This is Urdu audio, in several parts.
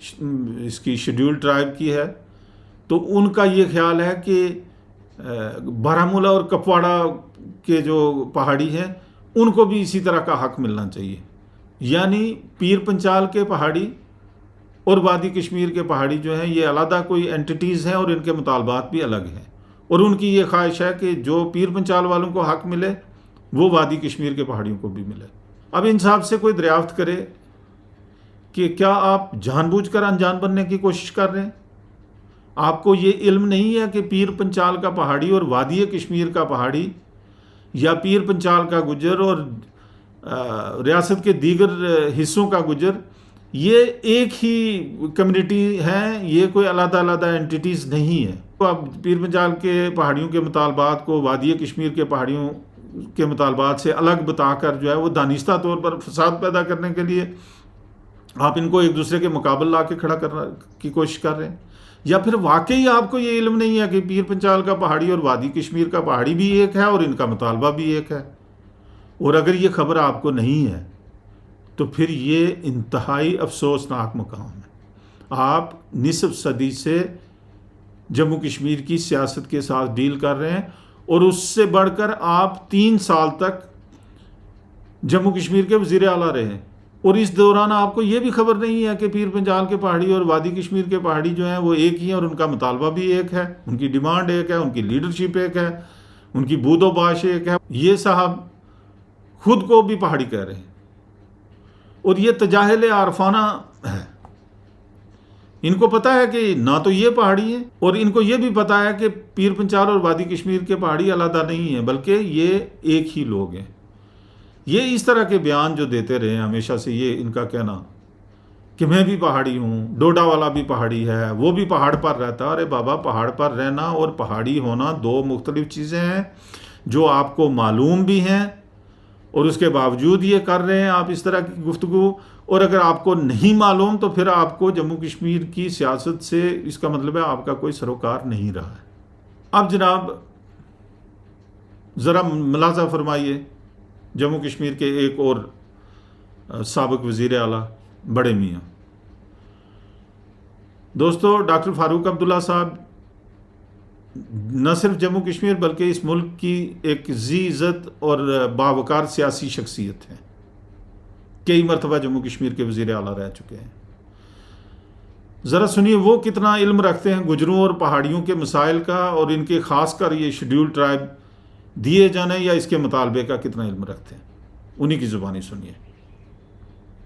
اس کی شیڈول ٹرائب کی ہے، تو ان کا یہ خیال ہے کہ بارہمولہ اور کپواڑہ کے جو پہاڑی ہیں ان کو بھی اسی طرح کا حق ملنا چاہیے. یعنی پیر پنچال کے پہاڑی اور وادی کشمیر کے پہاڑی جو ہیں یہ علیحدہ کوئی اینٹیٹیز ہیں اور ان کے مطالبات بھی الگ ہیں، اور ان کی یہ خواہش ہے کہ جو پیر پنچال والوں کو حق ملے وہ وادی کشمیر کے پہاڑیوں کو بھی ملے. اب ان صاحب سے کوئی دریافت کرے کہ کیا آپ جان بوجھ کر انجان بننے کی کوشش کر رہے ہیں؟ آپ کو یہ علم نہیں ہے کہ پیر پنچال کا پہاڑی اور وادی کشمیر کا پہاڑی یا پیر پنچال کا گجر اور ریاست کے دیگر حصوں کا گجر یہ ایک ہی کمیونٹی ہیں، یہ کوئی علیحدہ علیحدہ اینٹیٹیز نہیں ہیں. تو اب پیر پنچال کے پہاڑیوں کے مطالبات کو وادی کشمیر کے پہاڑیوں کے مطالبات سے الگ بتا کر جو ہے وہ دانستہ طور پر فساد پیدا کرنے کے لیے آپ ان کو ایک دوسرے کے مقابل لا کے کھڑا کرنے کی کوشش کر رہے ہیں، یا پھر واقعی آپ کو یہ علم نہیں ہے کہ پیر پنچال کا پہاڑی اور وادی کشمیر کا پہاڑی بھی ایک ہے اور ان کا مطالبہ بھی ایک ہے. اور اگر یہ خبر آپ کو نہیں ہے تو پھر یہ انتہائی افسوسناک مقام ہے. آپ نصف صدی سے جموں کشمیر کی سیاست کے ساتھ ڈیل کر رہے ہیں، اور اس سے بڑھ کر آپ 3 سال تک جموں کشمیر کے وزیر اعلیٰ رہے ہیں، اور اس دوران آپ کو یہ بھی خبر نہیں ہے کہ پیر پنچال کے پہاڑی اور وادی کشمیر کے پہاڑی جو ہیں وہ ایک ہی ہیں اور ان کا مطالبہ بھی ایک ہے، ان کی ڈیمانڈ ایک ہے، ان کی لیڈرشپ ایک ہے، ان کی بود و باش ایک ہے. یہ صاحب خود کو بھی پہاڑی کہہ رہے ہیں، اور یہ تجاہل عارفانہ ہے. ان کو پتہ ہے کہ نہ تو یہ پہاڑی ہیں، اور ان کو یہ بھی پتہ ہے کہ پیر پنچال اور وادی کشمیر کے پہاڑی علیحدہ نہیں ہیں بلکہ یہ ایک ہی لوگ ہیں. یہ اس طرح کے بیان جو دیتے رہے ہیں ہمیشہ سے، یہ ان کا کہنا کہ میں بھی پہاڑی ہوں، ڈوڈا والا بھی پہاڑی ہے، وہ بھی پہاڑ پر رہتا ہے. ارے بابا، پہاڑ پر رہنا اور پہاڑی ہونا 2 مختلف چیزیں ہیں جو آپ کو معلوم بھی ہیں، اور اس کے باوجود یہ کر رہے ہیں آپ اس طرح کی گفتگو. اور اگر آپ کو نہیں معلوم تو پھر آپ کو جموں کشمیر کی سیاست سے اس کا مطلب ہے آپ کا کوئی سروکار نہیں رہا ہے. اب جناب ذرا ملاحظہ فرمائیے جموں کشمیر کے ایک اور سابق وزیر اعلیٰ بڑے میاں. دوستو، ڈاکٹر فاروق عبداللہ صاحب نہ صرف جموں کشمیر بلکہ اس ملک کی ایک ذی عزت اور باوقار سیاسی شخصیت ہیں. کئی مرتبہ جموں کشمیر کے وزیر اعلیٰ رہ چکے ہیں. ذرا سنیے وہ کتنا علم رکھتے ہیں گجروں اور پہاڑیوں کے مسائل کا، اور ان کے خاص کر یہ شیڈول ٹرائب دیے جانے یا اس کے مطالبے کا کتنا علم رکھتے ہیں. انہی کی زبانی سنیے.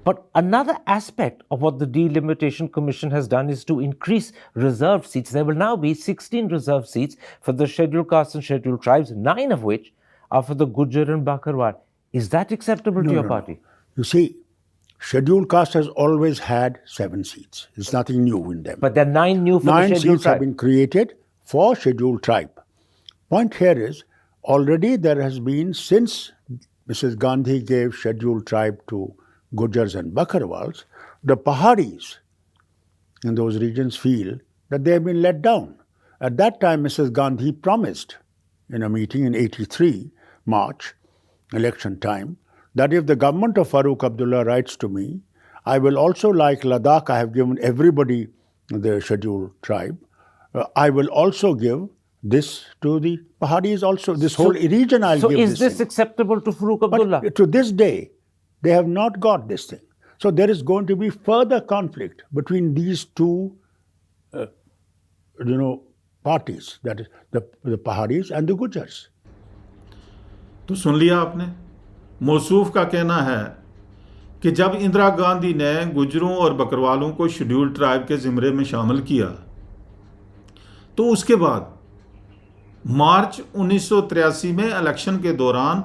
But another aspect of what the Delimitation Commission has done is to increase reserved seats. There will now be 16 reserved seats for the scheduled castes and scheduled tribes, 9 of which are for the Gujjar and Bakarwal. Is that acceptable to your party? You see, scheduled caste has always had 7 seats. There's nothing new in them. But there are 9 new for the 9 scheduled seats have tribe. been created for scheduled tribe. Point here is, already there has been, since Mrs. Gandhi gave scheduled tribe to Gujars and Bakarwals, the Pahadis in those regions feel that they have been let down. At that time, Mrs. Gandhi promised in a meeting in 83, March, election time, that if the government of Farooq Abdullah writes to me, I will also, like Ladakh, I have given everybody the scheduled tribe, I will also give this to the Pahadis also. This whole region I'll give this. So is this acceptable to Farooq Abdullah? But to this day, they have not got this thing. So there is going to be further conflict between these two, parties, that is the Pahadis and the Gujars. تو سن لیا آپ نے. موصوف کا کہنا ہے کہ جب اندرا گاندھی نے گجروں اور بکروالوں کو شیڈول ٹرائب کے زمرے میں شامل کیا تو اس کے بعد مارچ 1983 میں الیکشن کے دوران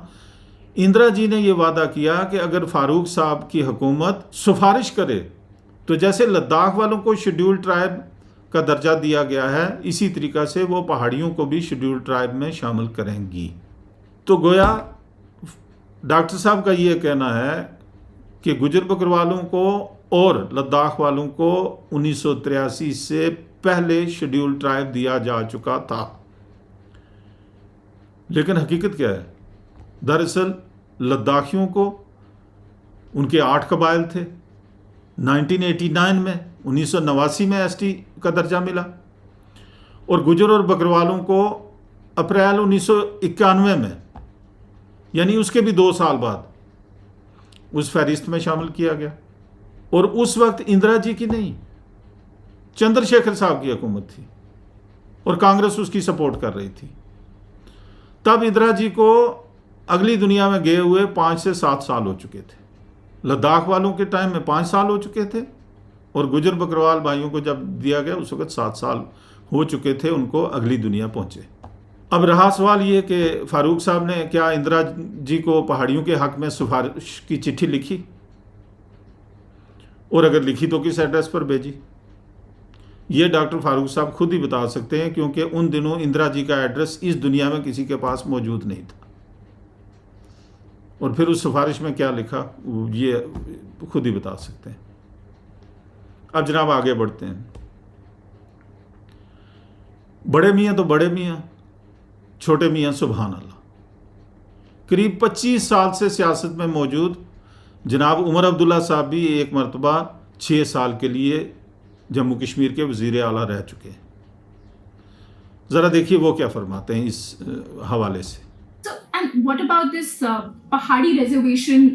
اندرا جی نے یہ وعدہ کیا کہ اگر فاروق صاحب کی حکومت سفارش کرے تو جیسے لداخ والوں کو شیڈول ٹرائب کا درجہ دیا گیا ہے اسی طریقہ سے وہ پہاڑیوں کو بھی شیڈول ٹرائب میں شامل کریں گی. تو گویا ڈاکٹر صاحب کا یہ کہنا ہے کہ گجر بکروالوں کو اور لداخ والوں کو 1983 سے پہلے شیڈول ٹرائب دیا جا چکا تھا. لیکن حقیقت کیا ہے؟ دراصل لداخیوں کو ان کے 8 قبائل تھے 1989 میں 1989 میں ایس ٹی کا درجہ ملا، اور گجر اور بکروالوں کو اپریل 1991 میں، یعنی اس کے بھی 2 سال بعد اس فہرست میں شامل کیا گیا. اور اس وقت اندرا جی کی نہیں، چندر شیکھر صاحب کی حکومت تھی اور کانگریس اس کی سپورٹ کر رہی تھی. تب اندرا جی کو اگلی دنیا میں گئے ہوئے 5 سے 7 سال ہو چکے تھے. لداخ والوں کے ٹائم میں 5 سال ہو چکے تھے، اور گجر بکروال بھائیوں کو جب دیا گیا اس وقت 7 سال ہو چکے تھے ان کو اگلی دنیا پہنچے. اب رہا سوال یہ کہ فاروق صاحب نے کیا اندرا جی کو پہاڑیوں کے حق میں سفارش کی چٹھی لکھی، اور اگر لکھی تو کس ایڈریس پر بھیجی؟ یہ ڈاکٹر فاروق صاحب خود ہی بتا سکتے ہیں، کیونکہ ان دنوں اندرا جی کا ایڈریس اس دنیا میں کسی کے پاس موجود نہیں تھا. اور پھر اس سفارش میں کیا لکھا یہ خود ہی بتا سکتے ہیں. اب جناب آگے بڑھتے ہیں. بڑے میاں تو بڑے میاں، چھوٹے میاں سبحان اللہ. قریب 25 سال سے سیاست میں موجود جناب عمر عبداللہ صاحب بھی ایک مرتبہ 6 سال کے لیے جموں کشمیر کے وزیر اعلیٰ رہ چکے ہیں. ذرا دیکھیے وہ کیا فرماتے ہیں اس حوالے سے. So, and what about this Pahadi reservation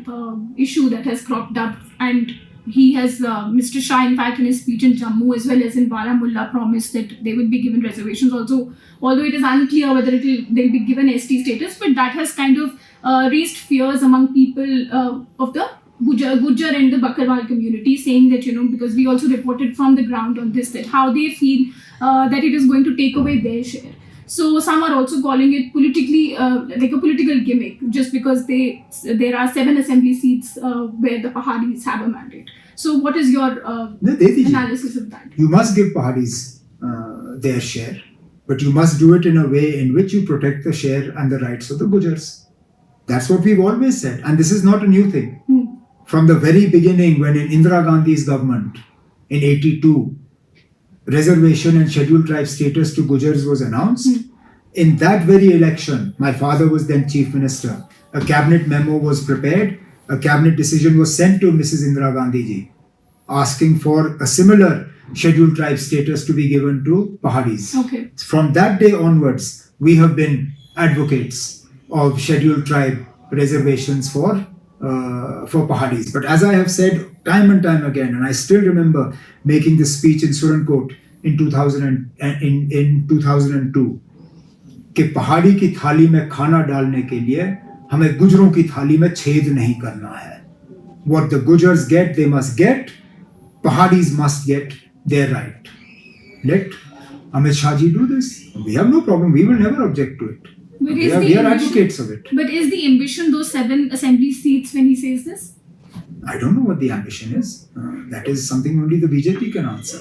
issue that has cropped up? And he has, Mr. Shah, in fact, in his speech in Jammu as well as in Baramulla, promised that they would be given reservations also, although it is unclear whether they'll be given ST status, but that has kind of raised fears among people of the Gujjar and the Bakarwal community, saying that, you know, because we also reported from the ground on this, that how they feel that it is going to take away their share. So some are also calling it politically like a political gimmick, just because there are 7 assembly seats where the Pahadis have a mandate. So what is your analysis of that? You must give Pahadis their share, but you must do it in a way in which you protect the share and the rights of the Gujars. That's what we've always said, and this is not a new thing. From the very beginning, when in Indira Gandhi's government in 82, reservation and scheduled tribe status to Gujars was announced. In that very election, my father was then chief minister. A cabinet memo was prepared. A cabinet decision was sent to Mrs. Indira Gandhi ji, asking for a similar scheduled tribe status to be given to Pahadis. Okay. From that day onwards, we have been advocates of scheduled tribe reservations for Pahadis. But as I have said time and time again, and I still remember making this speech in Surankot in 2002, کہ پہاڑی کی تھالی میں کھانا ڈالنے کے لیے ہمیں گجروں کی تھالی میں چھید نہیں کرنا ہے. What the Gujars get, they must get. Pahadis must get their right. Let Amit Shah ji do this. We have no problem. We will never object to it. But We are advocates of it. But is the ambition those 7 assembly seats when he says this? I don't know what the ambition is. That is something only the BJP can answer.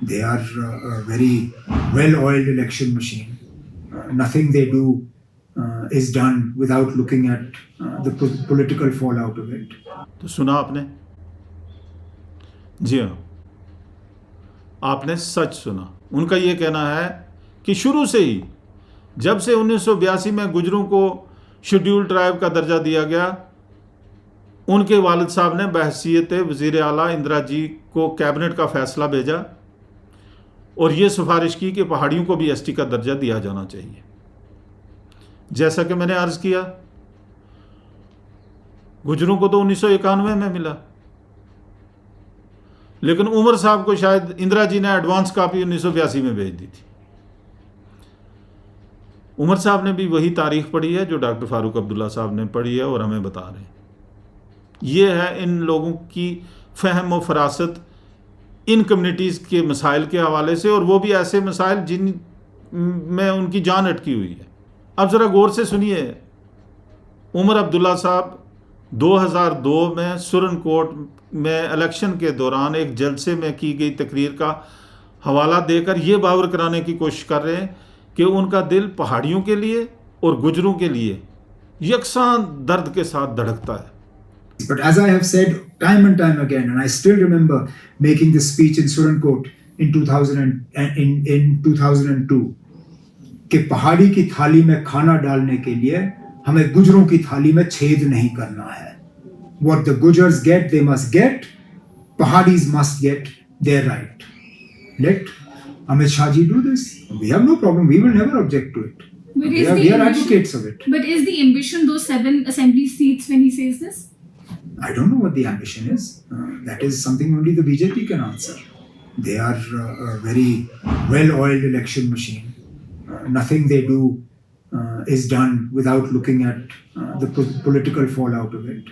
They are a very well-oiled election machine. Nothing they do is done without looking at the political fallout of it. تو سنا آپ نے؟ جی ہاں، آپ نے سچ سنا. ان کا یہ کہنا ہے کہ شروع سے ہی جب سے 1982 میں گجروں کو شیڈیول ٹرائب کا درجہ دیا گیا، ان کے والد صاحب نے بحیثیت وزیر اعلیٰ اندرا جی کو کیبنٹ کا فیصلہ بھیجا اور یہ سفارش کی کہ پہاڑیوں کو بھی ایس ٹی کا درجہ دیا جانا چاہیے. جیسا کہ میں نے عرض کیا، گجروں کو تو 1991 میں ملا، لیکن عمر صاحب کو شاید اندرا جی نے ایڈوانس کاپی 1982 میں بھیج دی تھی. عمر صاحب نے بھی وہی تاریخ پڑھی ہے جو ڈاکٹر فاروق عبداللہ صاحب نے پڑھی ہے اور ہمیں بتا رہے ہیں. یہ ہے ان لوگوں کی فہم و فراست ان کمیونٹیز کے مسائل کے حوالے سے، اور وہ بھی ایسے مسائل جن میں ان کی جان اٹکی ہوئی ہے. اب ذرا غور سے سنیے. عمر عبداللہ صاحب 2002 میں سرن کوٹ میں الیکشن کے دوران ایک جلسے میں کی گئی تقریر کا حوالہ دے کر یہ باور کرانے کی کوشش کر رہے ہیں کہ ان کا دل پہاڑیوں کے لیے اور گجروں کے لیے یکساں درد کے ساتھ دھڑکتا ہے. But as I have said time and time again, and I still remember making this speech in Surankot in 2002, کہ پہاڑی کی تھالی میں کھانا ڈالنے کے لیے ہمیں گجروں کی تھالی میں چھید نہیں کرنا ہے. What the Gujars get, they must get. Pahadis must get their right. Let Amit Shah ji do this. We have no problem. We will never object to it. But We is are, the we are ambition- advocates of it. But is the ambition those 7 assembly seats when he says this? I don't know what the ambition is. That is something only the BJP can answer. They are a very well-oiled election machine. Nothing they do is done without looking at the political fallout of it.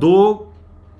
2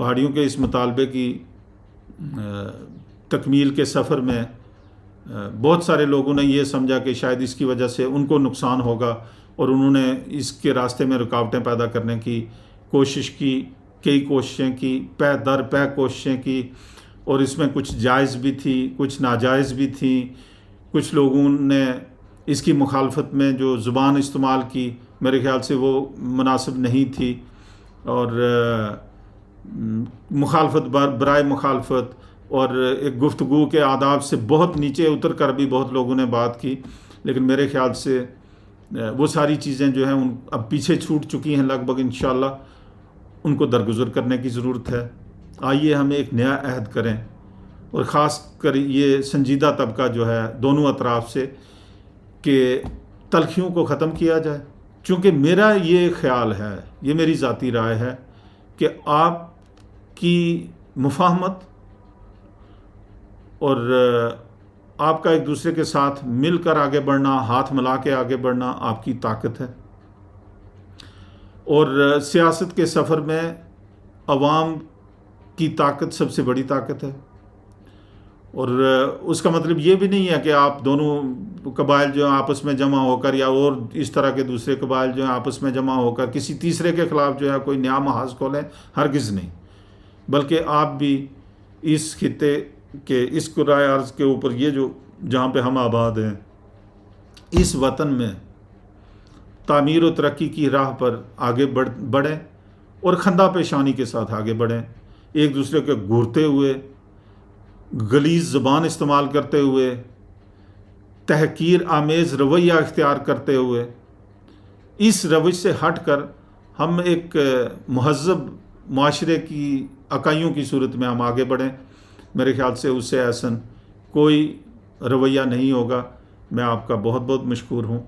پہاڑیوں کے اس مطالبے کی تکمیل کے سفر میں بہت سارے لوگوں نے یہ سمجھا کہ شاید اس کی وجہ سے ان کو نقصان ہوگا، اور انہوں نے اس کے راستے میں رکاوٹیں پیدا کرنے کی کوشش کی، کئی کوششیں کی، پے در پے کوششیں کی، اور اس میں کچھ جائز بھی تھی، کچھ ناجائز بھی تھیں۔ کچھ لوگوں نے اس کی مخالفت میں جو زبان استعمال کی، میرے خیال سے وہ مناسب نہیں تھی، اور مخالفت برائے مخالفت اور ایک گفتگو کے آداب سے بہت نیچے اتر کر بھی بہت لوگوں نے بات کی۔ لیکن میرے خیال سے وہ ساری چیزیں جو ہیں اب پیچھے چھوٹ چکی ہیں لگ بھگ، انشاءاللہ ان کو درگزر کرنے کی ضرورت ہے۔ آئیے ہم ایک نیا عہد کریں، اور خاص کر یہ سنجیدہ طبقہ جو ہے دونوں اطراف سے، کہ تلخیوں کو ختم کیا جائے۔ چونکہ میرا یہ خیال ہے، یہ میری ذاتی رائے ہے، کہ آپ کی مفاہمت اور آپ کا ایک دوسرے کے ساتھ مل کر آگے بڑھنا، ہاتھ ملا کے آگے بڑھنا آپ کی طاقت ہے، اور سیاست کے سفر میں عوام کی طاقت سب سے بڑی طاقت ہے۔ اور اس کا مطلب یہ بھی نہیں ہے کہ آپ دونوں قبائل جو ہیں آپس میں جمع ہو کر، یا اور اس طرح کے دوسرے قبائل جو ہیں آپس میں جمع ہو کر کسی تیسرے کے خلاف جو ہے کوئی نیا محاذ کھولیں، ہرگز نہیں، بلکہ آپ بھی اس خطے کے اس کرۂ ارض کے اوپر، یہ جو جہاں پہ ہم آباد ہیں، اس وطن میں تعمیر و ترقی کی راہ پر آگے بڑھیں، اور خندہ پیشانی کے ساتھ آگے بڑھیں، ایک دوسرے کے گھورتے ہوئے، غلیظ زبان استعمال کرتے ہوئے، تحقیر آمیز رویہ اختیار کرتے ہوئے۔ اس روش سے ہٹ کر ہم ایک مہذب معاشرے کی اکائیوں کی صورت میں ہم آگے بڑھیں، میرے خیال سے اس سے احسن کوئی رویہ نہیں ہوگا۔ میں آپ کا بہت بہت مشکور ہوں۔